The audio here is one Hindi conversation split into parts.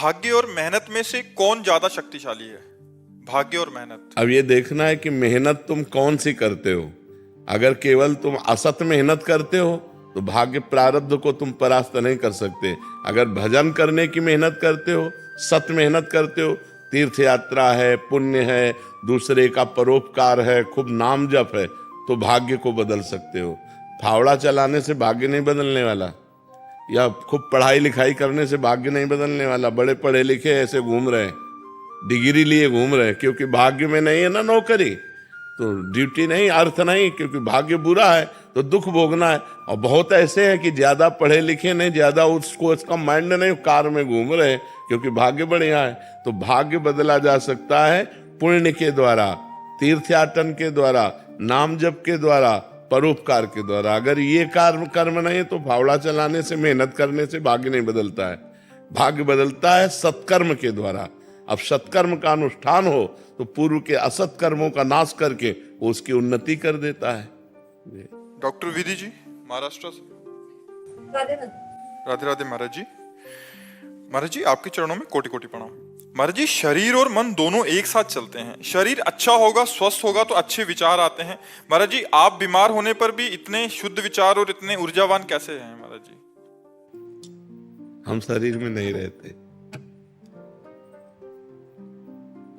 भाग्य और मेहनत में से कौन ज्यादा शक्तिशाली है? भाग्य और मेहनत। अब ये देखना है कि मेहनत तुम कौन सी करते हो। अगर केवल तुम असत मेहनत करते हो तो भाग्य प्रारब्ध को तुम परास्त नहीं कर सकते। अगर भजन करने की मेहनत करते हो, सत मेहनत करते हो, तीर्थ यात्रा है, पुण्य है, दूसरे का परोपकार है, खूब नाम जप है, तो भाग्य को बदल सकते हो। फावड़ा चलाने से भाग्य नहीं बदलने वाला, या खूब पढ़ाई लिखाई करने से भाग्य नहीं बदलने वाला। बड़े पढ़े लिखे ऐसे घूम रहे हैं, डिग्री लिए घूम रहे हैं, क्योंकि भाग्य में नहीं है ना नौकरी, तो ड्यूटी नहीं, अर्थ नहीं, क्योंकि भाग्य बुरा है तो दुख भोगना है। और बहुत ऐसे हैं कि ज्यादा पढ़े लिखे नहीं, ज्यादा उसको इसका माइंड नहीं, कार में घूम रहे हैं क्योंकि भाग्य बढ़िया है। तो भाग्य बदला जा सकता है पुण्य के द्वारा, तीर्थयाटन के द्वारा, नाम जप के द्वारा, परोपकार के द्वारा। अगर ये कर्म नहीं तो फावड़ा चलाने से, मेहनत करने से भाग्य नहीं बदलता है। भाग्य बदलता है सत्कर्म के द्वारा। अब सत्कर्म का अनुष्ठान हो तो पूर्व के असत कर्मों का नाश करके वो उसकी उन्नति कर देता है। डॉक्टर विधि जी, महाराष्ट्र से। राधे राधे राधे महाराज जी। महाराज जी, आपके चरणों में कोटि कोटि प्रणाम। महाराज जी, शरीर और मन दोनों एक साथ चलते हैं। शरीर अच्छा होगा, स्वस्थ होगा तो अच्छे विचार आते हैं। महाराज जी, आप बीमार होने पर भी इतने शुद्ध विचार और इतने ऊर्जावान कैसे हैं महाराज जी? हम शरीर में नहीं रहते,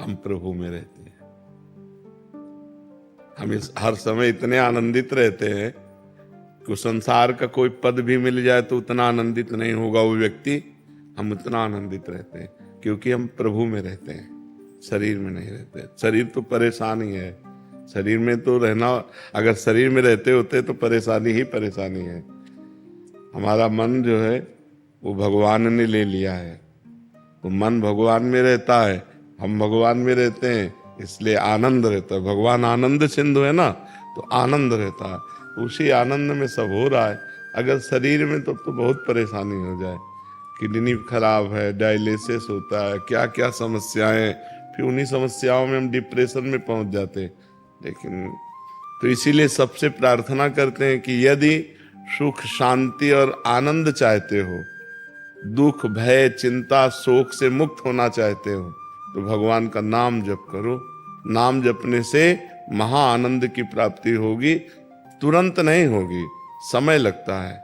हम प्रभु में रहते हैं। हम हर समय इतने आनंदित रहते हैं कि संसार का कोई पद भी मिल जाए तो उतना आनंदित नहीं होगा वो व्यक्ति। हम उतना आनंदित रहते हैं क्योंकि हम प्रभु में रहते हैं, शरीर में नहीं रहते। शरीर तो परेशानी है, शरीर में तो रहना, अगर शरीर में रहते होते तो परेशानी ही परेशानी है। हमारा मन जो है वो भगवान ने ले लिया है, तो मन भगवान में रहता है, हम भगवान में रहते हैं, इसलिए आनंद रहता है। भगवान आनंद सिंधु है ना, तो आनंद रहता है। उसी आनंद में सब हो रहा है। अगर शरीर में तो बहुत परेशानी हो जाए, किडनी खराब है, डायलिसिस होता है, क्या क्या समस्याएं, फिर उन्हीं समस्याओं में हम डिप्रेशन में पहुंच जाते हैं। लेकिन तो इसीलिए सबसे प्रार्थना करते हैं कि यदि सुख, शांति और आनंद चाहते हो, दुख, भय, चिंता, शोक से मुक्त होना चाहते हो, तो भगवान का नाम जप करो। नाम जपने से महा आनंद की प्राप्ति होगी। तुरंत नहीं होगी, समय लगता है।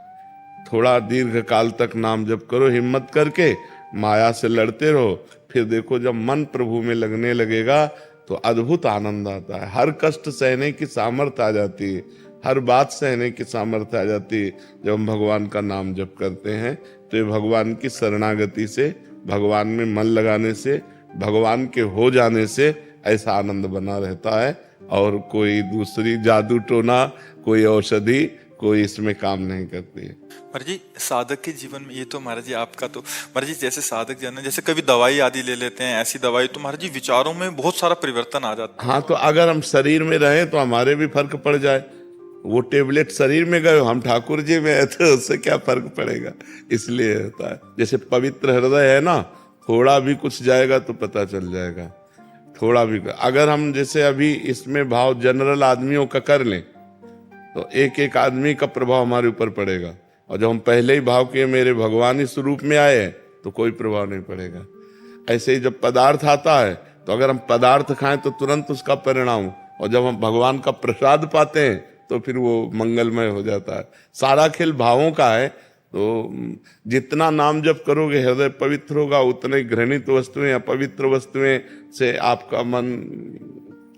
थोड़ा दीर्घ काल तक नाम जप करो, हिम्मत करके माया से लड़ते रहो। फिर देखो, जब मन प्रभु में लगने लगेगा तो अद्भुत आनंद आता है। हर कष्ट सहने की सामर्थ्य आ जाती है, हर बात सहने की सामर्थ्य आ जाती है जब हम भगवान का नाम जप करते हैं। तो ये भगवान की शरणागति से, भगवान में मन लगाने से, भगवान के हो जाने से ऐसा आनंद बना रहता है। और कोई दूसरी जादू टोना, कोई औषधि, कोई इसमें काम नहीं करती है। महाराज जी, साधक के जीवन में ये तो महाराज जी आपका तो महाराज जी, जैसे साधक जन जैसे कभी दवाई आदि ले लेते हैं, ऐसी दवाई तो महाराज जी विचारों में बहुत सारा परिवर्तन आ जाता है। हाँ, तो अगर हम शरीर में रहें तो हमारे भी फर्क पड़ जाए। वो टेबलेट शरीर में गए, हम ठाकुर जी में है, तो उससे क्या फर्क पड़ेगा। इसलिए होता है। जैसे पवित्र हृदय है ना, थोड़ा भी कुछ जाएगा तो पता चल जाएगा। थोड़ा भी, अगर हम जैसे अभी इसमें भाव जनरल आदमियों का कर लें तो एक एक आदमी का प्रभाव हमारे ऊपर पड़ेगा। और जब हम पहले ही भाव किए मेरे भगवान इस रूप में आए हैं तो कोई प्रभाव नहीं पड़ेगा। ऐसे ही जब पदार्थ आता है तो अगर हम पदार्थ खाएं तो तुरंत उसका परिणाम, और जब हम भगवान का प्रसाद पाते हैं तो फिर वो मंगलमय हो जाता है। सारा खेल भावों का है। तो जितना नाम जप करोगे, हृदय पवित्र होगा, उतने घृणित वस्तुएं, अपवित्र वस्तुएं से आपका मन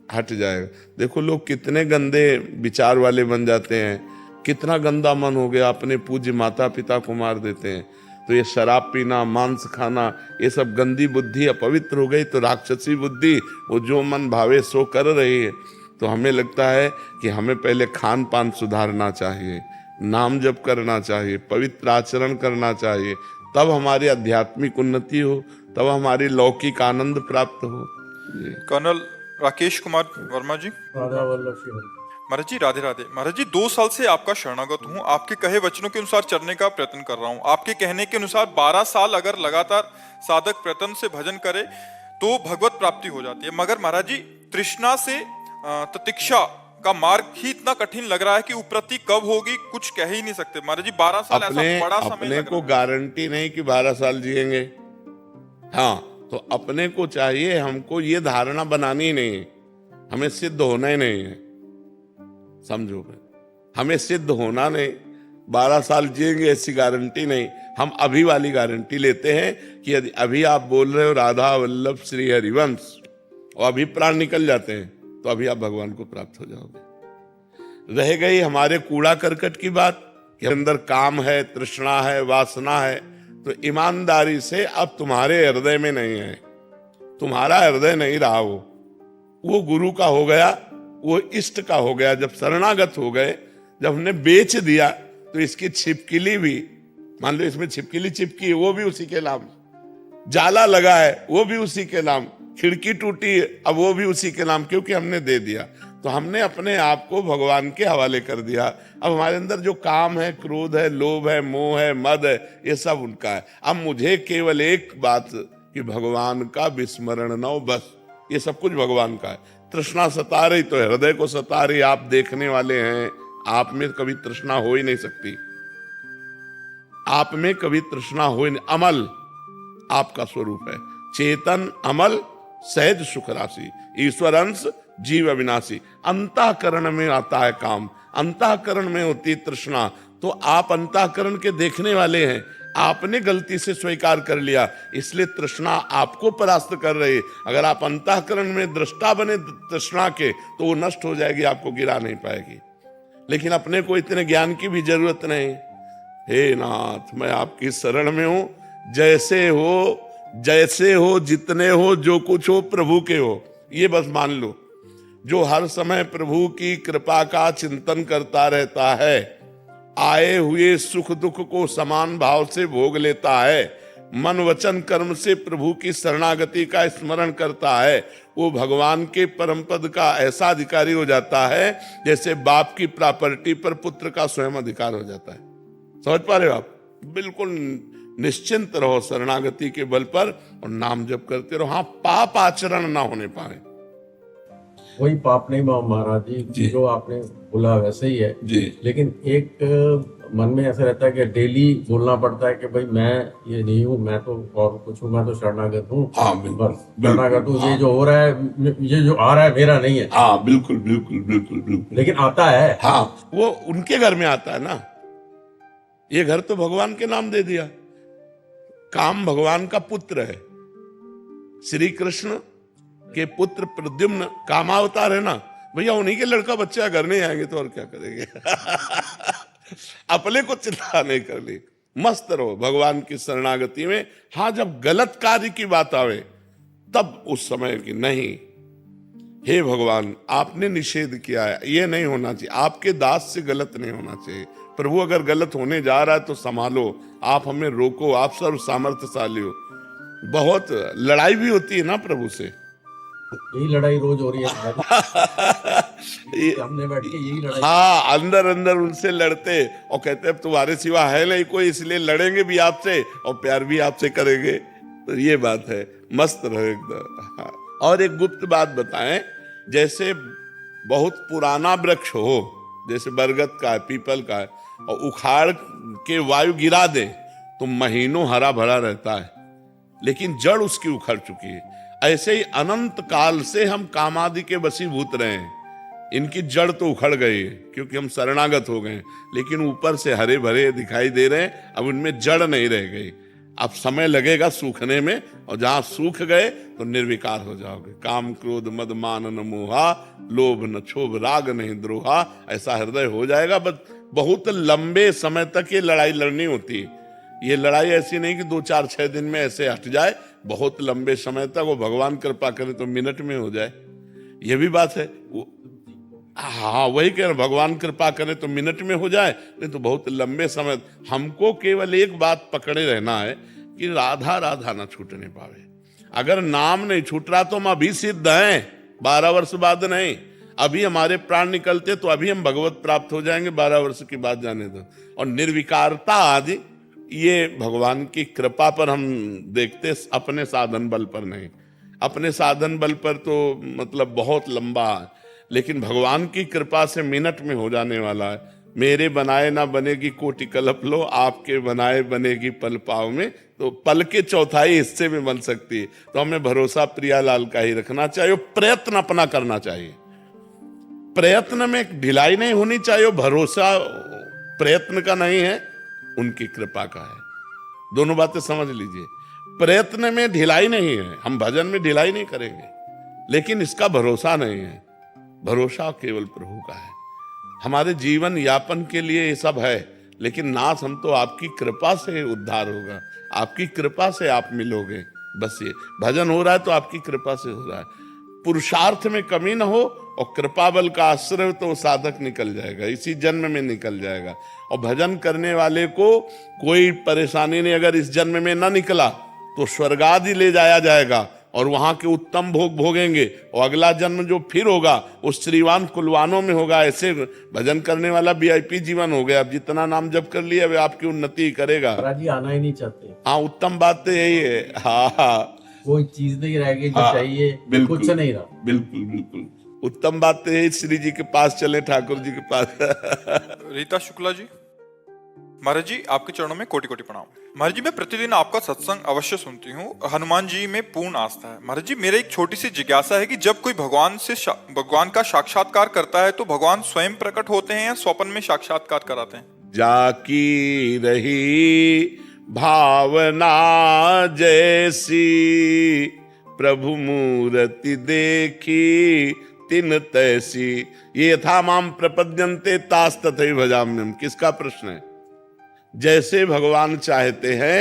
हट जाएगा। देखो, लोग कितने गंदे विचार वाले बन जाते हैं, कितना गंदा मन हो गया, अपने पूज्य माता पिता को मार देते हैं। तो ये शराब पीना, मांस खाना, ये सब गंदी बुद्धि अपवित्र हो गई। तो राक्षसी बुद्धि, वो जो मन भावे सो कर रही है। तो हमें लगता है कि हमें पहले खान पान सुधारना चाहिए, नाम जप करना चाहिए, पवित्र आचरण करना चाहिए, तब हमारी आध्यात्मिक उन्नति हो, तब हमारी लौकिक आनंद प्राप्त हो। कर्नल राकेश कुमार वर्मा जी। महाराज जी, राधे राधे। महाराज जी, 2 साल से आपका शरणागत हूँ। आपके कहे वचनों के अनुसार चलने का प्रयत्न कर रहा हूँ। आपके कहने के अनुसार 12 साल अगर लगातार साधक प्रयत्न से भजन करे तो भगवत प्राप्ति हो जाती है। मगर महाराज जी, तृष्णा से तितिक्षा का मार्ग ही इतना कठिन लग रहा है कि उपलब्धि कब होगी कुछ कह ही नहीं सकते। महाराज जी, 12 साल ऐसा बड़ा समय अपने लग को रहा है। गारंटी नहीं कि 12 साल जिएंगे। हाँ, तो अपने को चाहिए, हमको ये धारणा बनानी ही नहीं है, हमें सिद्ध होना ही नहीं है। समझो, हमें सिद्ध होना नहीं, 12 साल जिएंगे ऐसी गारंटी नहीं। हम अभी वाली गारंटी लेते हैं कि यदि अभी आप बोल रहे हो राधा वल्लभ श्री हरिवंश और अभी प्राण निकल जाते हैं तो अभी आप भगवान को प्राप्त हो जाओगे। रह गई हमारे कूड़ा करकट की बात कि अंदर काम है, तृष्णा है, वासना है, तो ईमानदारी से अब तुम्हारे हृदय में नहीं है, तुम्हारा हृदय नहीं रहा, वो गुरु का हो गया, वो इष्ट का हो गया। जब शरणागत हो गए, जब हमने बेच दिया तो इसकी छिपकली भी, मान लो इसमें छिपकली चिपकी है, वो भी उसी के नाम, जाला लगा है वो भी उसी के नाम, खिड़की टूटी अब वो भी उसी के नाम, क्योंकि हमने दे दिया। तो हमने अपने आप को भगवान के हवाले कर दिया। अब हमारे अंदर जो काम है, क्रोध है, लोभ है, मोह है, मद है, ये सब उनका है। अब मुझे केवल एक बात कि भगवान का विस्मरण न हो, बस ये सब कुछ भगवान का है। तृष्णा सता रही तो हृदय को सता रही, आप देखने वाले हैं, आप में कभी तृष्णा हो ही नहीं सकती, आप में कभी तृष्णा हो ही नहीं। अमल आपका स्वरूप है, चेतन अमल सहज सुख राशि, ईश्वर अंश जीव अविनाशी। अंतःकरण में आता है काम, अंतःकरण में होती तृष्णा, तो आप अंतःकरण के देखने वाले हैं, आपने गलती से स्वीकार कर लिया, इसलिए तृष्णा आपको परास्त कर रही है। अगर आप अंतःकरण में दृष्टा बने तृष्णा के तो वो नष्ट हो जाएगी, आपको गिरा नहीं पाएगी। लेकिन अपने को इतने ज्ञान की भी जरूरत नहीं। हे नाथ, मैं आपकी शरण में हूं, जैसे हो, जितने हो, जो कुछ हो प्रभु के हो, ये बस मान लो। जो हर समय प्रभु की कृपा का चिंतन करता रहता है, आए हुए सुख दुख को समान भाव से भोग लेता है, मन वचन कर्म से प्रभु की शरणागति का स्मरण करता है, वो भगवान के परम पद का ऐसा अधिकारी हो जाता है जैसे बाप की प्रॉपर्टी पर पुत्र का स्वयं अधिकार हो जाता है। समझ पा रहे हो आप? बिल्कुल निश्चिंत रहो शरणागति के बल पर और नाम जप करते रहो। हाँ, पाप आचरण ना होने पाए, वही पाप नहीं महाराज जी, जो आपने बोला वैसे ही है जी। लेकिन एक मन में ऐसा रहता है कि डेली बोलना पड़ता है कि भाई मैं ये नहीं हूँ, मैं तो और कुछ हूँ, मैं तो शरणागत हूँ। हाँ, बिल्कुल, शरणागत हूँ। हाँ। ये जो हो रहा है, ये जो आ रहा है मेरा नहीं है। हाँ, बिल्कुल बिल्कुल बिल्कुल बिल्कुल, लेकिन आता है। हाँ, वो उनके घर में आता है ना, ये घर तो भगवान के नाम दे दिया। काम भगवान का पुत्र है, श्री कृष्ण के पुत्र प्रद्युम्न कामावतार है ना भैया, उन्हीं के लड़का बच्चा घर नहीं आएंगे तो और क्या करेंगे। अपने को चिंता नहीं कर ली, मस्त रहो भगवान की शरणागति में। हाँ, जब गलत कार्य की बात आवे तब उस समय की नहीं, हे भगवान आपने निषेध किया है, ये नहीं होना चाहिए, आपके दास से गलत नहीं होना चाहिए। प्रभु अगर गलत होने जा रहा है तो संभालो, आप हमें रोको, आप सर्व सामर्थ्यशाली हो। बहुत लड़ाई भी होती है ना प्रभु से, यही लड़ाई रोज हो रही है। हमने बैठ के यही लड़ाई, हाँ, अंदर अंदर उनसे लड़ते और कहते अब तुम्हारे सिवा है नहीं कोई, इसलिए लड़ेंगे भी आपसे और प्यार भी आपसे करेंगे। तो ये बात है, मस्त रहो एकदम। हाँ। और एक गुप्त बात बताएं, जैसे बहुत पुराना वृक्ष हो, जैसे बरगद का है, पीपल का है, और उखाड़ के वायु गिरा दे तो महीनों हरा भरा रहता है, लेकिन जड़ उसकी उखड़ चुकी है। ऐसे ही अनंत काल से हम कामादि के वशीभूत रहे हैं, इनकी जड़ तो उखड़ गई है क्योंकि हम शरणागत हो गए, लेकिन ऊपर से हरे भरे दिखाई दे रहे हैं, अब उनमें जड़ नहीं रह गई। अब समय लगेगा सूखने में, और जहां सूख गए तो निर्विकार हो जाओगे। काम क्रोध मद मान न मोहा, लोभ न क्षोभ राग नहीं द्रोहा, ऐसा हृदय हो जाएगा। बस बहुत लंबे समय तक ये लड़ाई लड़नी होती है। ये लड़ाई ऐसी नहीं कि 2 4 6 दिन में ऐसे हट जाए, बहुत लंबे समय तक। वो भगवान कृपा करे तो मिनट में हो जाए, ये भी बात है। हाँ, वही कह रहे, भगवान कृपा करे तो मिनट में हो जाए, नहीं तो बहुत लंबे समय। हमको केवल एक बात पकड़े रहना है कि राधा राधा ना छूटने पावे। अगर नाम नहीं छूट रहा तो हम अभी सिद्ध हैं, 12 वर्ष बाद नहीं। अभी हमारे प्राण निकलते तो अभी हम भगवत प्राप्त हो जाएंगे, 12 वर्ष की बात जाने दो। और निर्विकारता आदि ये भगवान की कृपा पर हम देखते, अपने साधन बल पर नहीं। अपने साधन बल पर तो मतलब बहुत लंबा है, लेकिन भगवान की कृपा से मिनट में हो जाने वाला है। मेरे बनाए ना बनेगी कोटि कल्प लो, आपके बनाए बनेगी पल पाव में। तो पल के चौथाई हिस्से में बन सकती है। तो हमें भरोसा प्रियालाल का ही रखना चाहिए, प्रयत्न अपना करना चाहिए। प्रयत्न में ढिलाई नहीं होनी चाहिए। भरोसा प्रयत्न का नहीं है, उनकी कृपा का है। दोनों बातें समझ लीजिए। प्रयत्न में ढिलाई नहीं है, हम भजन में ढिलाई नहीं करेंगे, लेकिन इसका भरोसा नहीं है। भरोसा केवल प्रभु का है। हमारे जीवन यापन के लिए ये सब है, लेकिन नाथ हम तो आपकी कृपा से उद्धार होगा, आपकी कृपा से आप मिलोगे। बस ये भजन हो रहा है तो आपकी कृपा से हो रहा है। पुरुषार्थ में कमी ना हो और कृपा बल का आश्रय तो साधक निकल जाएगा, इसी जन्म में निकल जाएगा। और भजन करने वाले को कोई परेशानी नहीं, अगर इस जन्म में ना निकला तो स्वर्ग आदि ले जाया जाएगा और वहां के उत्तम भोग भोगेंगे, और अगला जन्म जो फिर होगा उस श्रीवान कुलवानों में होगा। ऐसे भजन करने वाला वीआईपी जीवन हो गया। अब जितना नाम जप कर लिया वे आपकी उन्नति करेगा। महाराज जी आना ही नहीं चाहते। हाँ, उत्तम बात तो यही है। हाँ, कोई चीज नहीं रह गई जो चाहिए, कुछ नहीं रहा। बिल्कुल बिल्कुल उत्तम बात तो यही। श्री जी के पास चले, ठाकुर जी के पास। रीता शुक्ला जी, महाराज जी आपके चरणों में कोटि कोटि प्रणाम। महाराज जी मैं प्रतिदिन आपका सत्संग अवश्य सुनती हूँ। हनुमान जी में पूर्ण आस्था है। महाराज जी मेरा एक छोटी सी जिज्ञासा है कि जब कोई भगवान का साक्षात्कार करता है तो भगवान स्वयं प्रकट होते हैं या स्वप्न में साक्षात्कार कराते हैं? जाकी रही भावना जैसी, प्रभु मूर्ति देखी तिन तैसी। ये यथा माम प्रपद्यन्ते तास तथैव भजाम्यहम्। किसका प्रश्न है? जैसे भगवान चाहते हैं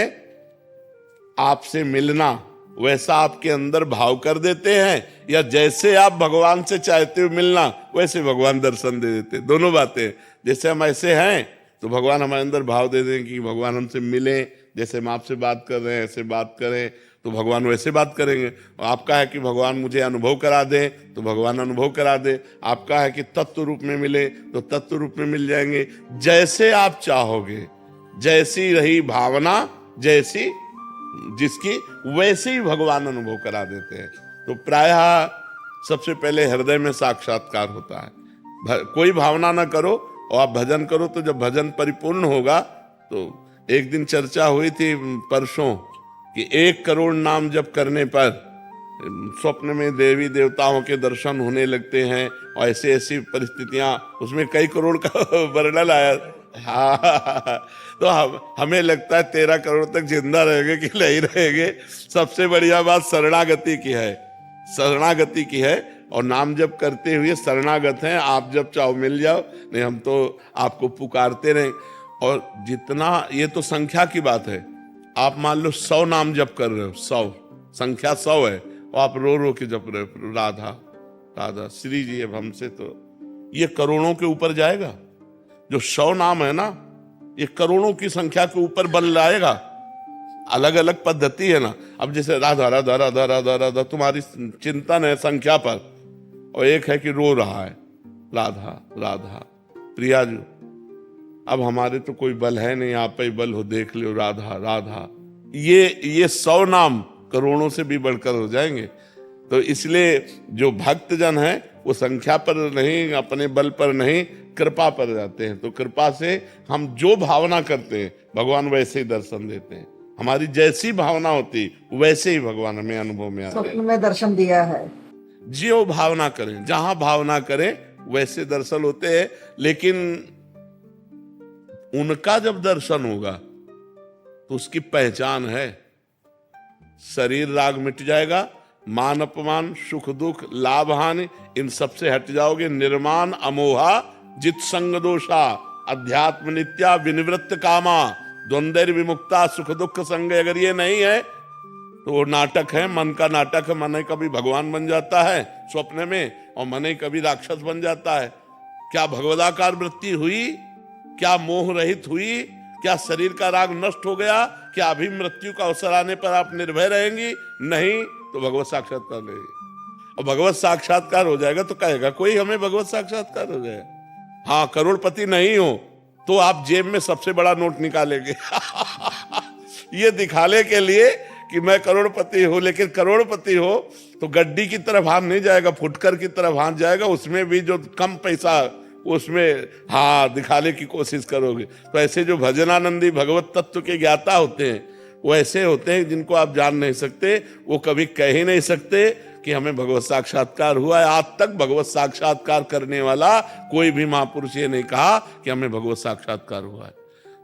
आपसे मिलना, वैसा आपके अंदर भाव कर देते हैं, या जैसे आप भगवान से चाहते हो मिलना वैसे भगवान दर्शन दे देते हैं? दोनों बातें। जैसे हम ऐसे हैं तो भगवान हमारे अंदर भाव दे दें कि भगवान हमसे मिले, जैसे हम आपसे बात कर रहे हैं ऐसे बात करें तो भगवान वैसे बात करेंगे। और आपका है कि भगवान मुझे अनुभव करा दे तो भगवान अनुभव करा दे। आपका है कि तत्व रूप में मिले तो तत्व रूप में मिल जाएंगे। जैसे आप चाहोगे, जैसी रही भावना जैसी जिसकी, वैसे ही भगवान अनुभव करा देते हैं। तो प्रायः सबसे पहले हृदय में साक्षात्कार होता है। कोई भावना ना करो और आप भजन करो, तो जब भजन परिपूर्ण होगा तो एक दिन चर्चा हुई थी परसों कि 1 करोड़ नाम जप करने पर स्वप्न में देवी देवताओं के दर्शन होने लगते हैं, और ऐसी ऐसी परिस्थितियां, उसमें कई करोड़ का वर्णन आया। हाँ, तो हमें लगता है 13 करोड़ तक जिंदा रहेंगे कि नहीं रहेंगे। सबसे बढ़िया बात शरणागति की है, शरणागति की है। और नाम जप करते हुए शरणागत हैं। आप जब चाहो मिल जाओ, नहीं हम तो आपको पुकारते रहें। और जितना, ये तो संख्या की बात है। आप मान लो 100 नाम जप कर रहे हो, 100 संख्या 100 है, और आप रो रो के जप रहे हो राधा राधा श्री जी। अब हमसे तो ये करोड़ों के ऊपर जाएगा। जो 100 नाम है ना, ये करोड़ों की संख्या के ऊपर बन लाएगा। अलग अलग पद्धति है ना। अब जैसे राधा राधा राधा राधा राधा तुम्हारी चिंतन है संख्या पर, और एक है कि रो रहा है राधा राधा प्रिया जी। अब हमारे तो कोई बल है नहीं, आप ही बल हो, देख लो राधा राधा। ये 100 नाम करोड़ों से भी बढ़कर हो जाएंगे। तो इसलिए जो भक्त जन है वो संख्या पर नहीं, अपने बल पर नहीं, कृपा पर जाते हैं। तो कृपा से हम जो भावना करते हैं भगवान वैसे ही दर्शन देते हैं। हमारी जैसी भावना होती वैसे ही भगवान हमें अनुभव में आते हैं। स्वप्न में दर्शन दिया है। जो भावना करें, जहां भावना करें वैसे दर्शन होते हैं। लेकिन उनका जब दर्शन होगा तो उसकी पहचान है। शरीर राग मिट जाएगा, मान अपमान सुख दुख लाभ हानि इन सबसे हट जाओगे। निर्माण अमोहा जित संग दोषा अध्यात्म नित्या विनिवृत्त कामा द्वंद्व विमुक्ता सुख दुख संग। अगर ये नहीं है तो वो नाटक है, मन का नाटक है। मन कभी भगवान बन जाता है स्वप्न में, और मन कभी राक्षस बन जाता है। क्या भगवदाकार वृत्ति हुई? क्या मोह रहित हुई? क्या शरीर का राग नष्ट हो गया? क्या अभी मृत्यु का अवसर आने पर आप निर्भय रहेंगी? नहीं, तो भगवत साक्षात्कार नहीं। और भगवत साक्षात्कार हो जाएगा तो कहेगा कोई हमें भगवत साक्षात्कार हो जाए। हाँ, करोड़पति नहीं हो तो आप जेब में सबसे बड़ा नोट निकालेंगे ये दिखाने के लिए कि मैं करोड़पति हूं। लेकिन करोड़पति हो तो गड्डी की तरफ हाथ नहीं जाएगा, फुटकर की तरफ हाथ जाएगा। उसमें भी जो कम पैसा उसमें हाँ दिखाने की कोशिश करोगे। तो ऐसे जो भजनानंदी भगवत तत्व के ज्ञाता होते हैं वो ऐसे होते हैं जिनको आप जान नहीं सकते, वो कभी कह ही नहीं सकते कि हमें भगवत साक्षात्कार हुआ है। आज तक भगवत साक्षात्कार करने वाला कोई भी महापुरुष ये नहीं कहा कि हमें भगवत साक्षात्कार हुआ है।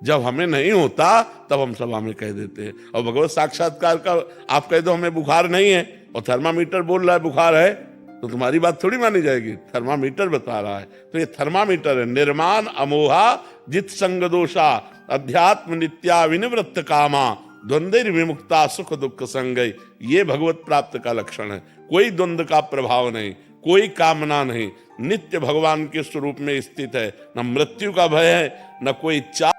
जब हमें नहीं होता तब हम सभा में कह देते हैं। और भगवत साक्षात्कार का आप कह दो हमें बुखार नहीं है और थर्मामीटर बोल रहा है बुखार है, तो तुम्हारी बात थोड़ी मानी जाएगी। थर्मामीटर बता रहा है, तो ये थर्मामीटर है। निर्माण अमोहा जित संग दोषा अध्यात्म नित्या विनिवृत्त कामा द्वंद्व विमुक्ता सुख दुख संगय, ये भगवत प्राप्त का लक्षण है। कोई द्वंद्व का प्रभाव नहीं, कोई कामना नहीं, नित्य भगवान के स्वरूप में स्थित है। न मृत्यु का भय है, न कोई इच्छा